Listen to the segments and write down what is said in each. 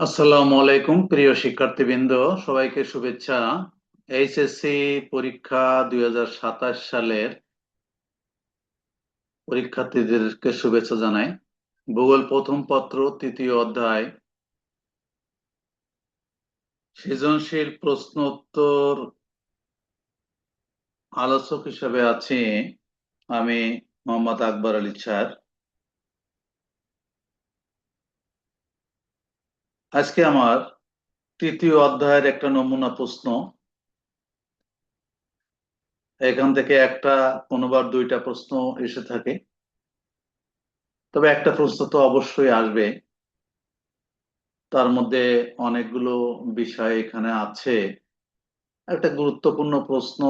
আসসালামু আলাইকুম প্রিয় শিক্ষার্থীবৃন্দ, সবাইকে শুভেচ্ছা। এইচএসসি পরীক্ষা 2027 সালের পরীক্ষার্থীদেরকে শুভেচ্ছা জানাই। ভূগোল প্রথম পত্র তৃতীয় অধ্যায় সৃজনশীল প্রশ্ন উত্তর আলোচক হিসেবে আছি আমি, মোহাম্মদ আকবর আলী স্যার। আজকে আমার তৃতীয় অধ্যায়ের একটা নমুনা প্রশ্ন। এখান থেকে একটা, কোনোবার দুইটা প্রশ্ন এসে থাকে, তবে একটা প্রশ্ন তো অবশ্যই আসবে। তার মধ্যে অনেকগুলো বিষয় এখানে আছে। একটা গুরুত্বপূর্ণ প্রশ্ন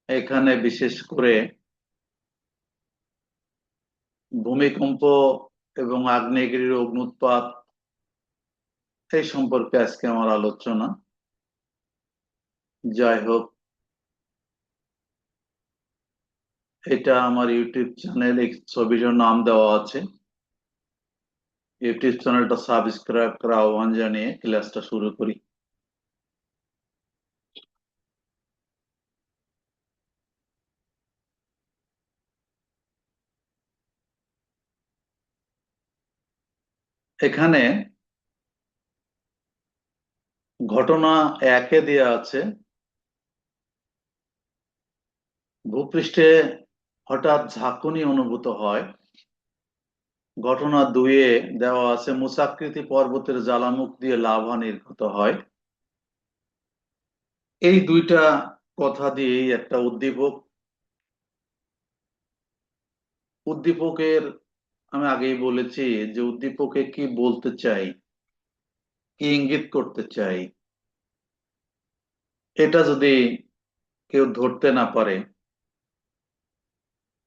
এখানে, বিশেষ করে ভূমিকম্প এবং আগ্নেয়গিরির অগ্ন্যুৎপাত, এই সম্পর্কে আজকে আমার আলোচনা। যাই হোক, এটা আমার ইউটিউব চ্যানেল, এই ছবিটার নাম দেওয়া আছে। ইউটিউব চ্যানেলটা সাবস্ক্রাইব করা আহ্বান জানিয়ে ক্লাসটা শুরু করি। এখানে ঘটনা একে দেয়া আছে, ভূপৃষ্ঠে হঠাৎ ঝাঁকুনি অনুভূত হয়। ঘটনা দুইয়ে দেওয়া আছে মুসাকৃতি পর্বতের জ্বালামুখ দিয়ে লাভা নির্গত হয়। এই দুইটা কথা দিয়েই একটা উদ্দীপকের, আমি আগেই বলেছি যে উদ্দীপকে কি বলতে চাই, কি ইঙ্গিত করতে চাই, এটা যদি কেউ ধরতে না পারে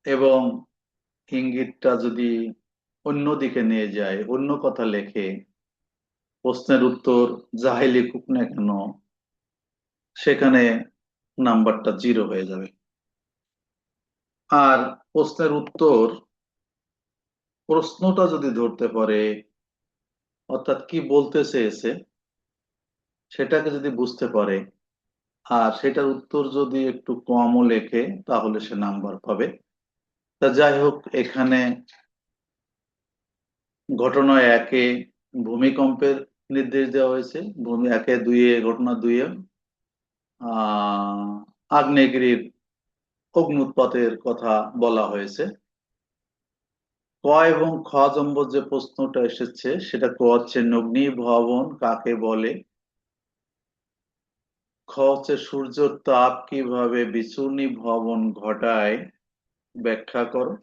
এবং ইঙ্গিতটা যদি অন্য দিকে নিয়ে যায়, অন্য কথা লেখে, প্রশ্নের উত্তর যাই লিখুক না কেন, সেখানে নাম্বারটা জিরো হয়ে যাবে। আর প্রশ্নের উত্তর, প্রশ্নটা যদি ধরতে পারে, অর্থাৎ কি বলতে চেয়েছে সেটাকে যদি বুঝতে পারে, আর সেটার উত্তর যদি একটু কমও লেখে, তাহলে সে নাম্বার পাবে। তা যাই হোক, এখানে ঘটনা একে ভূমিকম্পের নির্দেশ দেওয়া হয়েছে, ভূমি একে দুইয়ে, ঘটনা দুইয়ে আগ্নেয়গিরির অগ্ন্যুৎপাতের কথা বলা হয়েছে। ক এবং খ নম্বর যে প্রশ্নটা এসেছে সেটা ক হচ্ছে নগ্নি ভবন কাকে বলে। খ হচ্ছে সূর্যের তাপ কিভাবে বিচূর্ণী ভবন ঘটায়, ব্যাখ্যা করো।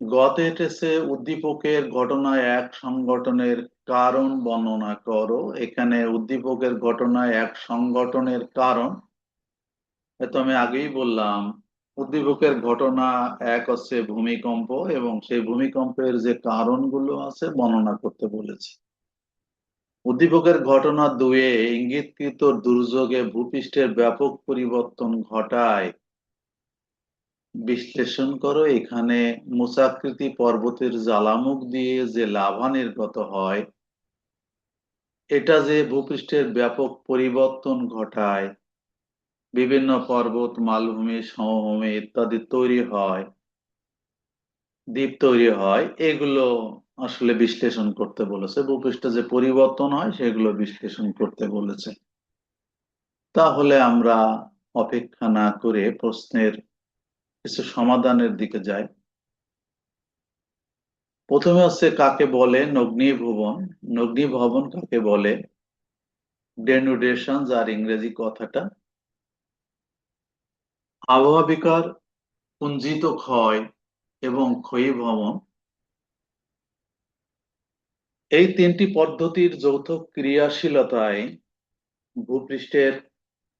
গতে এসেছে উদ্দীপকের ঘটনায় এক সংগঠনের কারণ বর্ণনা করো। এখানে উদ্দীপকের ঘটনায় এক সংগঠনের কারণ, এ তো আমি আগেই বললাম। উদ্দীপকের ঘটনা এক হচ্ছে ভূমিকম্প, এবং সেই ভূমিকম্পের যে কারণগুলো আছে বর্ণনা করতে বলেছে। উদ্দীপকের ঘটনা দুয়ে ইঙ্গিতকৃত দুর্যোগে ভূপৃষ্ঠের ব্যাপক পরিবর্তন ঘটায়, বিশ্লেষণ করো। এখানে মুসাকৃতি পর্বতের জ্বালামুখ দিয়ে যে লাভা নির্গত হয়, এটা যে ভূপৃষ্ঠের ব্যাপক পরিবর্তন ঘটায়, বিভিন্ন পর্বত, মালভূমি, সমভূমি ইত্যাদি তৈরি হয়, দ্বীপ তৈরি হয়, এগুলো আসলে বিশ্লেষণ করতে বলেছে। ভূপৃষ্ঠে যে পরিবর্তন হয় সেগুলো বিশ্লেষণ করতে বলেছে। তাহলে আমরা অপেক্ষা না করে প্রশ্নের কিছু সমাধানের দিকে যাই। প্রথমে হচ্ছে কাকে বলে নগ্নি ভবন। নগ্নি ভবন কাকে বলে? ডেনুডেশন, যার ইংরেজি কথাটা আবহাওয়া বিকার, পুঞ্জিত ক্ষয় এবং ক্ষয়ীভবন, এই তিনটি পদ্ধতির যৌথ ক্রিয়াশীলতায় ভূপৃষ্ঠের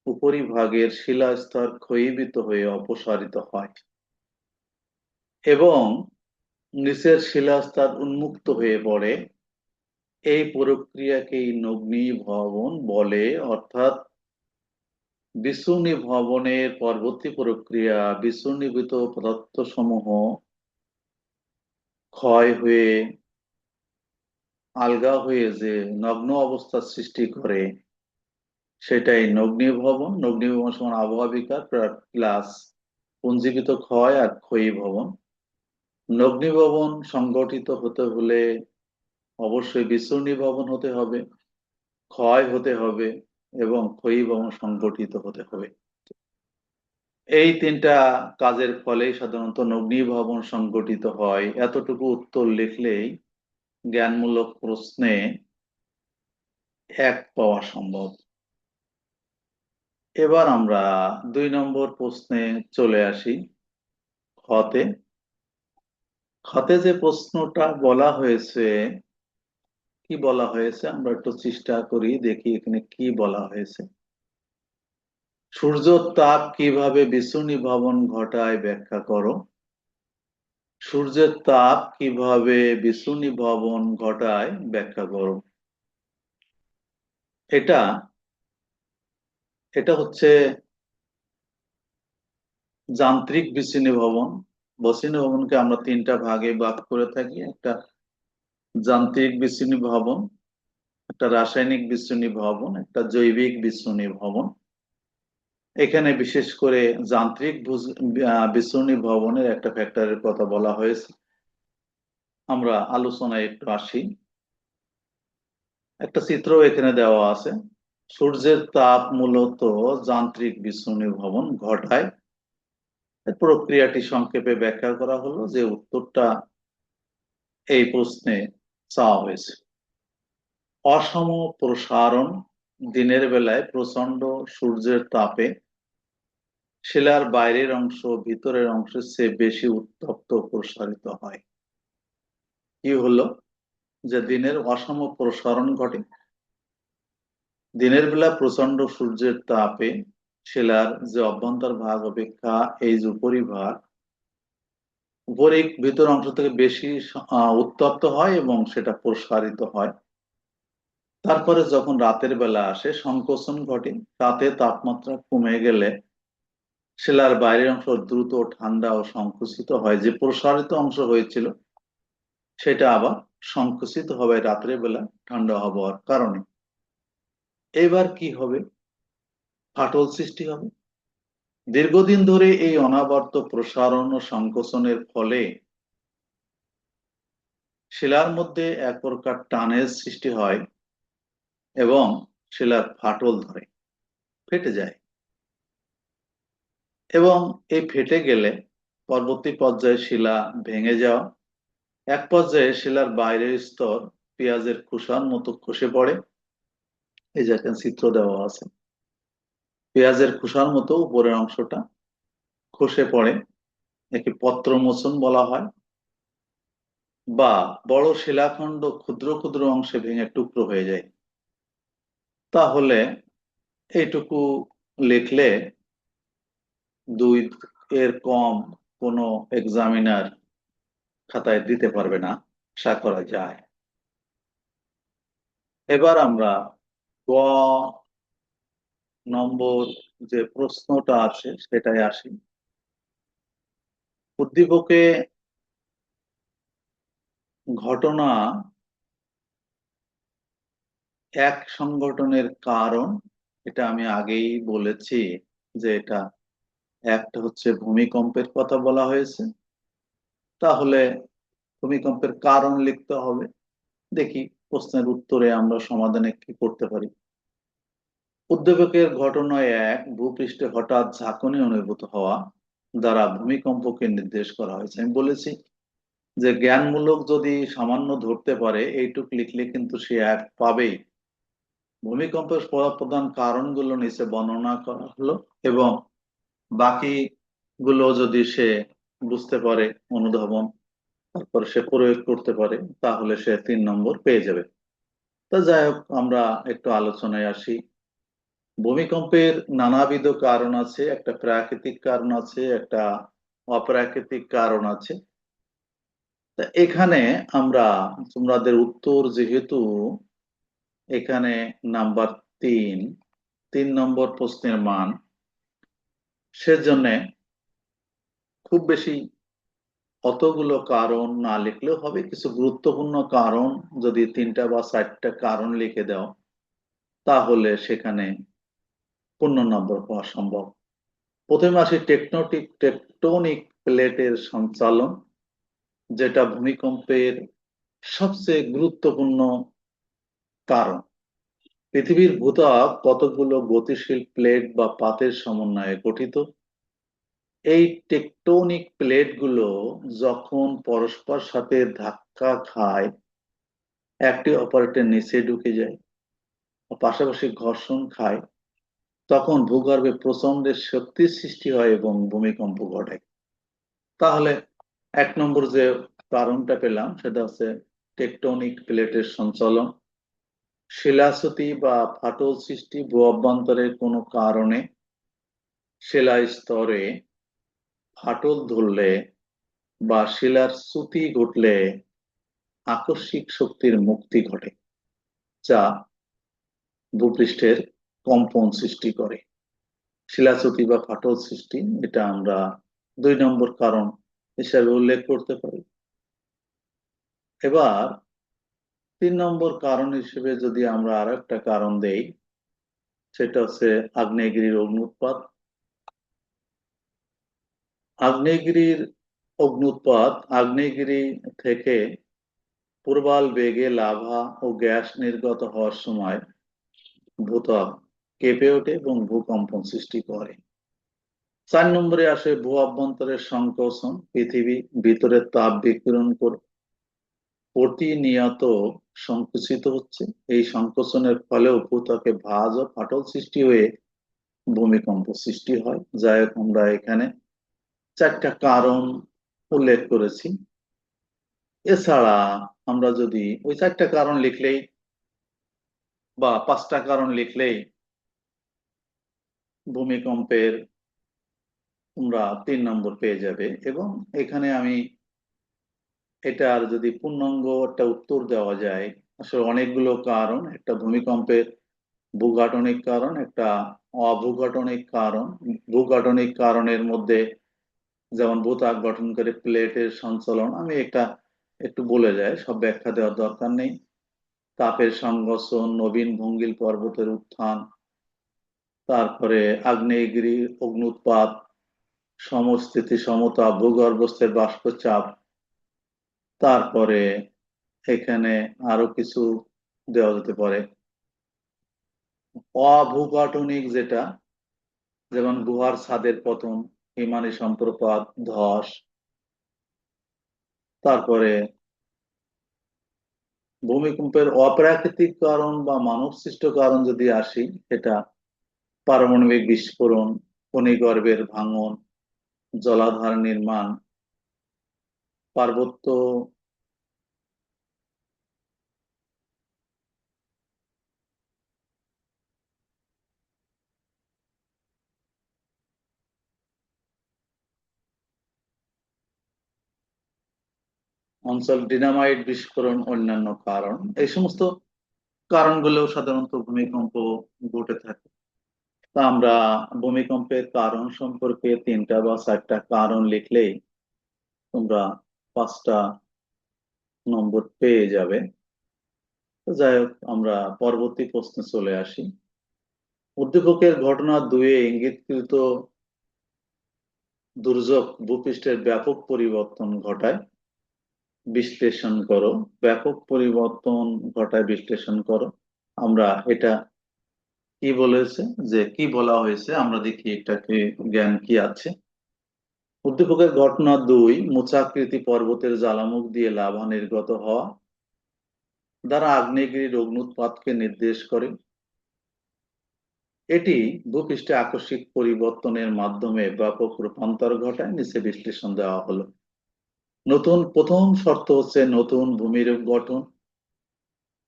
উপরিভাগের শিলাস্তর ক্ষয়ীভূত হয়ে অপসারিত হয় এবং নিচের শিলাস্তর উন্মুক্ত হয়ে পড়ে। এই প্রক্রিয়াকেই নগ্নীভবন বলে। অর্থাৎ বিচূর্ণী ভবনের পরবর্তী প্রক্রিয়া, বিচূর্ণীভূত পদার্থ সমূহ ক্ষয় হয়ে আলগা হয়ে যে নগ্ন অবস্থার সৃষ্টি করে সেটাই নগ্নীভবন। নগ্নীভবন সমান আবহাওয়া বিকার প্লাস পুঞ্জীবিত ক্ষয় আর ক্ষয়ী ভবন। নগ্নীভবন সংগঠিত হতে হলে অবশ্যই বিচূর্ণী ভবন হতে হবে, ক্ষয় হতে হবে এবং ক্ষয়ী ভবন সংগঠিত হতে হবে। এই তিনটা কাজের ফলেই সাধারণত নগ্নীভবন সংগঠিত হয়। এতটুকু উত্তর লিখলেই জ্ঞানমূলক প্রশ্নে এক পাওয়া সম্ভব। এবার আমরা 2 নম্বর প্রশ্নে চলে আসি। খতে খতে যে প্রশ্নটা বলা হয়েছে, কি বলা হয়েছে আমরা একটু চেষ্টা করি, দেখি এখানে কি বলা হয়েছে। সূর্য তাপ কিভাবে বিচূর্ণী ভবন ঘটায় ব্যাখ্যা করো। সূর্যের তাপ কিভাবে বিচূর্ণী ভবন ঘটায় ব্যাখ্যা করো। এটা এটা হচ্ছে যান্ত্রিক বিচূর্ণী ভবন। বিচূর্ণী ভবনকে আমরা তিনটা ভাগে ভাগ করে থাকি। একটা যান্ত্রিক বিচূর্ণী ভবন, একটা রাসায়নিক বিচূর্ণী ভবন, একটা জৈবিক বিচূর্ণী ভবন। এখানে বিশেষ করে যান্ত্রিক বিচূর্ণী ভবনের একটা ফ্যাক্টরের কথা বলা হয়েছে। আমরা আলোচনায় একটু আসি। একটা চিত্র এখানে দেওয়া আছে। সূর্যের তাপ মূলত যান্ত্রিক বিচূর্ণী ভবন ঘটায়। এই প্রক্রিয়াটি সংক্ষেপে ব্যাখ্যা করা হলো, যে উত্তরটা এই প্রশ্নে চাওয়া হয়েছে। অসম প্রসারণ। দিনের বেলায় প্রচন্ড সূর্যের তাপে শিলার বাইরের অংশ ভিতরের অংশের চেয়ে বেশি উত্তপ্ত প্রসারিত হয়। কি হলো, যে দিনের অসম প্রসারণ ঘটে। দিনের বেলা প্রচন্ড সূর্যের তাপে শিলার যে অভ্যন্তর ভাগ অপেক্ষা এই যে উপরিভাগ, উপরিক ভিতর অংশ থেকে বেশি উত্তপ্ত হয় এবং সেটা প্রসারিত হয়। তারপরে যখন রাতের বেলা আসে সংকোচন ঘটে। রাতে তাপমাত্রা কমে গেলে শিলার বাইরের অংশ দ্রুত ঠান্ডা ও সংকুচিত হয়। যে প্রসারিত অংশ হয়েছিল সেটা আবার সংকুচিত হবে রাত্রে বেলা ঠান্ডা হওয়ার কারণে। এবার কি হবে, ফাটল সৃষ্টি হবে। দীর্ঘদিন ধরে এই অনাবর্ত প্রসারণ ও সংকোচনের ফলে শিলার মধ্যে এক প্রকার টানের সৃষ্টি হয় এবং শিলার ফাটল ধরে, ফেটে যায়। এবং এই ফেটে গেলে পরবর্তী পর্যায়ে শিলা ভেঙে যাওয়া, এক পর্যায়ে শিলার বাইরের স্তর পেঁয়াজের খোসার মতো খসে পড়ে। এই যে একটা চিত্র দেওয়া আছে, পেঁয়াজের খোসার মতো উপরের অংশটা খসে পড়ে, একে পত্রমোচন বলা হয়। বা বড় শিলাখণ্ড ক্ষুদ্র ক্ষুদ্র অংশে ভেঙে টুকরো হয়ে যায়। তাহলে এইটুকু লিখলে 2 এর কম কোনো এক্সামিনার খাতায় দিতে পারবে না, আশা করা যায়। এবার আমরা গ নম্বর যে প্রশ্নটা আছে সেটাই আসি। উদ্দীপকে ঘটনা এক সংগঠনের কারণ, এটা আমি আগেই বলেছি যে এটা একটা হচ্ছে ভূমিকম্পের কথা বলা হয়েছে। তাহলে ভূমিকম্পের কারণ লিখতে হবে। দেখি প্রশ্নের উত্তরে আমরা সমাধানে কি করতে পারি। উদ্দীপকের ঘটনায় এক ভূপৃষ্ঠে হঠাৎ ঝাঁকুনি অনুভূত হওয়া দ্বারা ভূমিকম্পকে নির্দেশ করা হয়েছে। আমি বলেছি যে জ্ঞানমূলক যদি সামান্য ধরতে পারে এইটুক লিখলে কিন্তু সে এক পাবেই। ভূমিকম্পের প্রধান কারণগুলো নিচে বর্ণনা করা হলো এবং বাকি গুলো যদি সে বুঝতে পারে, অনুধাবন তারপর সে প্রয়োগ করতে পারে, তাহলে সে 3 নম্বর পেয়ে যাবে। তা যাই হোক, আমরা একটু আলোচনায় আসি। ভূমিকম্পের নানাবিধ কারণ আছে। একটা প্রাকৃতিক কারণ আছে, একটা অপ্রাকৃতিক কারণ আছে। তা এখানে আমরা, তোমাদের উত্তর যেহেতু এখানে নাম্বার 3, 3 নম্বর প্রশ্নের মান, সেজন্য খুব বেশি অতগুলো কারণ না লিখলেও হবে, কিছু গুরুত্বপূর্ণ কারণ যদি 3টা বা 4টা কারণ লিখে দাও তাহলে সেখানে 15 নম্বর পাওয়া সম্ভব। প্রথমে আসি টেকটনিক প্লেটের সঞ্চালন, যেটা ভূমিকম্পের সবচেয়ে গুরুত্বপূর্ণ কারণ। পৃথিবীর ভূত্বক কতগুলো গতিশীল প্লেট বা পাতের সমন্বয়ে গঠিত। এই টেকটনিক প্লেটগুলো যখন পরস্পর সাথে ধাক্কা খায়, একটি অপরটির নিচে ঢুকে যায়, পাশাপাশি ঘর্ষণ খায়, তখন ভূগর্ভে প্রচন্ড শক্তির সৃষ্টি হয় এবং ভূমিকম্প ঘটে। তাহলে 1 নম্বর যে কারণটা পেলাম সেটা হচ্ছে টেকটনিক প্লেটের সঞ্চালন। শিলাচ্যুতি বা ফাটল সৃষ্টি ভূ অভ্যন্তরের কোনো কারণে শিলা স্তরে ফাটল ধরলে বা শিলার চ্যুতি ঘটলে আকস্মিক শক্তির মুক্তি ঘটে, যা ভূপৃষ্ঠের কম্পন সৃষ্টি করে। শিলাচ্যুতি বা ফাটল সৃষ্টি, এটা আমরা 2 নম্বর কারণ হিসাবে উল্লেখ করতে পারি। এবার 3 নম্বর কারণ হিসেবে যদি আমরা আরো একটা কারণ দেই, সেটা হচ্ছে আগ্নেয়গিরির অগ্ন্যুৎপাত। আগ্নেয়গিরির অগ্ন্যুৎপাত আগ্নেয়গিরি থেকে প্রবল বেগে লাভা ও গ্যাস নির্গত হওয়ার সময় ভূত্বক কেঁপে ওঠে এবং ভূকম্পন সৃষ্টি করে। 4 নম্বরে আসে ভূ অভ্যন্তরের সংকোচন। পৃথিবী ভিতরে তাপ বিকিরণ করে প্রতিনিয়ত সংকুচিত হচ্ছে। এই সংকোচনের ফলেও ভূত্বকে ভাঁজ ও ফাটল সৃষ্টি হয়ে ভূমিকম্প সৃষ্টি হয়। যাই হোক, আমরা এখানে 4টা কারণ উল্লেখ করেছি। এছাড়া আমরা যদি ওই 4টা কারণ লিখলেই বা 5টা কারণ লিখলেই ভূমিকম্পের তোমরা 3 নম্বর পেয়ে যাবে। এবং এখানে আমি এটার যদি পূর্ণাঙ্গ একটা উত্তর দেওয়া যায়, আসলে অনেকগুলো কারণ, একটা ভূমিকম্পের ভূগাঠনিক কারণ, একটা অভূগাঠনিক কারণ। ভূগাঠনিক কারণের মধ্যে যেমন ভূত্বক গঠন করে প্লেটের সঞ্চালন, আমি একটা একটু বলে যাই, সব ব্যাখ্যা দেওয়ার দরকার নেই। তাপের সংঘর্ষণ, নবীন ভঙ্গিল পর্বতের উত্থান, তারপরে আগ্নেয়গিরির অগ্ন্যুৎপাত, সমস্থিতি সমতা, ভূগর্ভস্থের বাষ্পচাপ, তারপরে এখানে আরো কিছু দেওয়া যেতে পারে। অভূগাঠনিক যেটা, যেমন গুহার ছাদের পতন, হিমানি সম্প্রপাত, ধস। তারপরে ভূমিকম্পের অপ্রাকৃতিক কারণ বা মানব সৃষ্ট কারণ যদি আসি, এটা পারমাণবিক বিস্ফোরণ, খনিগর্ভের ভাঙন, জলাধার নির্মাণ, পার্বত্য অঞ্চল, ডিনামাইট বিস্ফোরণ, অন্যান্য কারণ। এই সমস্ত কারণগুলো সাধারণত ভূমিকম্প ঘটে থাকে। তা আমরা ভূমিকম্পের কারণ সম্পর্কে 3টা বা 4টা কারণ লিখলেই তোমরা 5টা নম্বর পেয়ে যাবে। তো যাই হোক, আমরা পরবর্তী প্রশ্নে চলে আসি। উদ্দীপকের ঘটনা 2-এ ইঙ্গিতকৃত দুর্যোগ ভূপৃষ্ঠের ব্যাপক পরিবর্তন ঘটায়, বিশ্লেষণ করো। ব্যাপক পরিবর্তন ঘটায় বিশ্লেষণ করো। আমরা এটা কি বলেছে, যে কি বলা হয়েছে, আমরা দেখি এটাকে জ্ঞান কি আছে। উদ্দীপকের ঘটনা 2, মোচাকৃতি পর্বতের জ্বালামুখ দিয়ে লাভা নির্গত হওয়া দ্বারা আগ্নেয়গিরির অগ্ন্যুৎপাতকে নির্দেশ করে। এটি ভূপৃষ্ঠে আকস্মিক পরিবর্তনের মাধ্যমে ব্যাপক রূপান্তর ঘটায়। নিচে বিশ্লেষণ দেওয়া হলো। প্রথম শর্ত হচ্ছে নতুন ভূমিরূপ গঠন।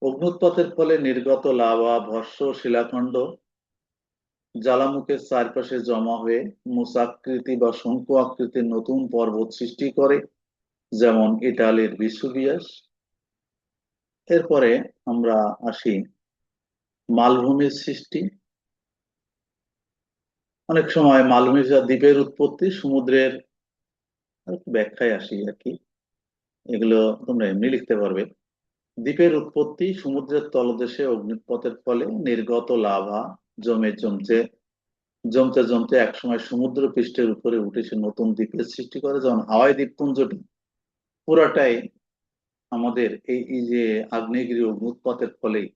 অগ্ন্যুৎপাতের ফলে নির্গত লাভা ভস্ম শিলাখণ্ড জ্বালামুখের চারপাশে জমা হয়ে মোচাকৃতি বা শঙ্কু আকৃতির নতুন পর্বত সৃষ্টি করে, যেমন ইটালির ভিসুভিয়াস। এরপরে আমরা আসি মালভূমির সৃষ্টি। অনেক সময় মালভূমি দ্বীপের উৎপত্তি সমুদ্রের আর একটু ব্যাখ্যায় আসি আর কি। এগুলো তোমরা এমনি লিখতে পারবে। দ্বীপের উৎপত্তি সমুদ্রের তলদেশে অগ্নুৎপাতের ফলে নির্গত লাভা জমে জমতে জমতে জমতে একসময় সমুদ্র পৃষ্ঠের উপরে উঠেছে নতুন দ্বীপের সৃষ্টি করে, যেমন হাওয়াই দ্বীপপুঞ্জটি পুরাটাই আমাদের এই এই যে আগ্নেয়গিরি অগ্নুৎপাতের ফলেই,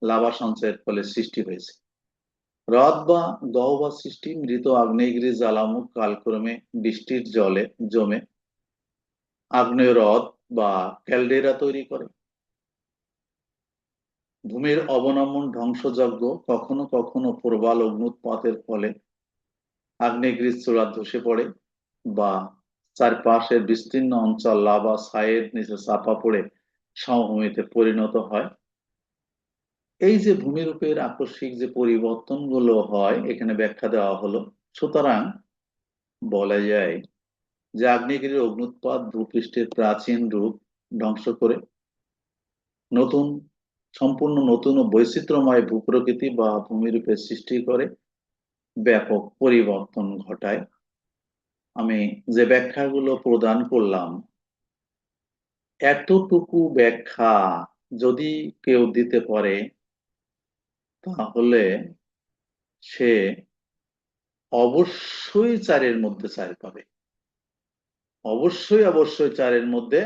লাভা সঞ্চয়ের ফলে সৃষ্টি হয়েছে। হ্রদ বা গহ্বর সৃষ্টি, মৃত আগ্নেয়গিরি জ্বালামুখ কালক্রমে বৃষ্টির জলে জমে আগ্নেয় হ্রদ বা ক্যালডেরা তৈরি করে। ভূমির অবনমন ধ্বংসযজ্ঞ, কখনো কখনো প্রবাল অগ্নুৎপাতের ফলে আগ্নেয়গিরির চূড়া ধসে পড়ে বা চারপাশের বিস্তীর্ণ অঞ্চল লাভা ছায়ের নিচে চাপা পড়ে সমভূমিতে পরিণত হয়। এই যে ভূমিরূপের আকস্মিক যে পরিবর্তনগুলো হয় এখানে ব্যাখ্যা দেওয়া হলো। সুতরাং বলা যায় যে আগ্নেয়গিরির অগ্নুৎপাত ভূপৃষ্ঠের প্রাচীন রূপ ধ্বংস করে নতুন, সম্পূর্ণ নতুন ও বৈচিত্র্যময় ভূপ্রকৃতি বা ভূমিরূপের সৃষ্টি করে, ব্যাপক পরিবর্তন ঘটায়। আমি যে ব্যাখ্যাগুলো প্রদান করলাম, এতটুকু ব্যাখ্যা যদি কেউ দিতে পারে তাহলে সে অবশ্যই চারের মধ্যে চার পাবে। অবশ্যই অবশ্যই চারের মধ্যে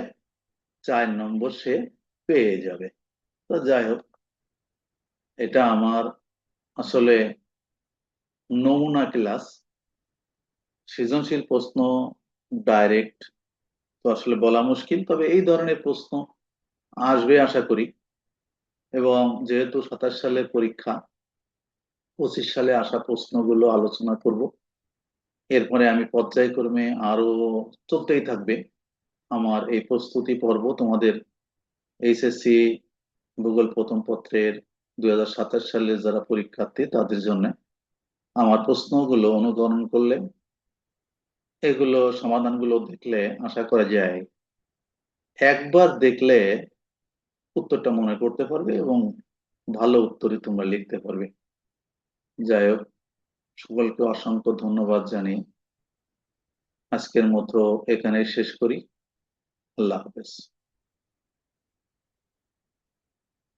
4 নম্বর সে পেয়ে যাবে। তো যাই হোক, এটা আমার আসলে নমুনা ক্লাস। সৃজনশীল প্রশ্ন ডাইরেক্ট তো আসলে বলা মুশকিল, তবে এই ধরনের প্রশ্ন আসবে আশা করি। এবং যেহেতু 27 সালে পরীক্ষা, 25 সালে আসা প্রশ্নগুলো আলোচনা করব। এরপরে আমি পর্যায়ক্রমে আরো চলতেই থাকবে আমার এই প্রস্তুতি পর্ব তোমাদের এইচএসসি ভূগোল প্রথম পত্রের 2027 সালের যারা পরীক্ষার্থী তাদের জন্য। আমার প্রশ্নগুলো অনুকরণ করলে, এগুলো সমাধানগুলো দেখলে আশা করা যায় একবার দেখলে উত্তরটা মনে করতে পারবে এবং ভালো উত্তরই তোমরা লিখতে পারবে। যাই হোক, সকলকে অসংখ্য ধন্যবাদ জানিয়ে আজকের মতো এখানে শেষ করি। আল্লাহ হাফেজ।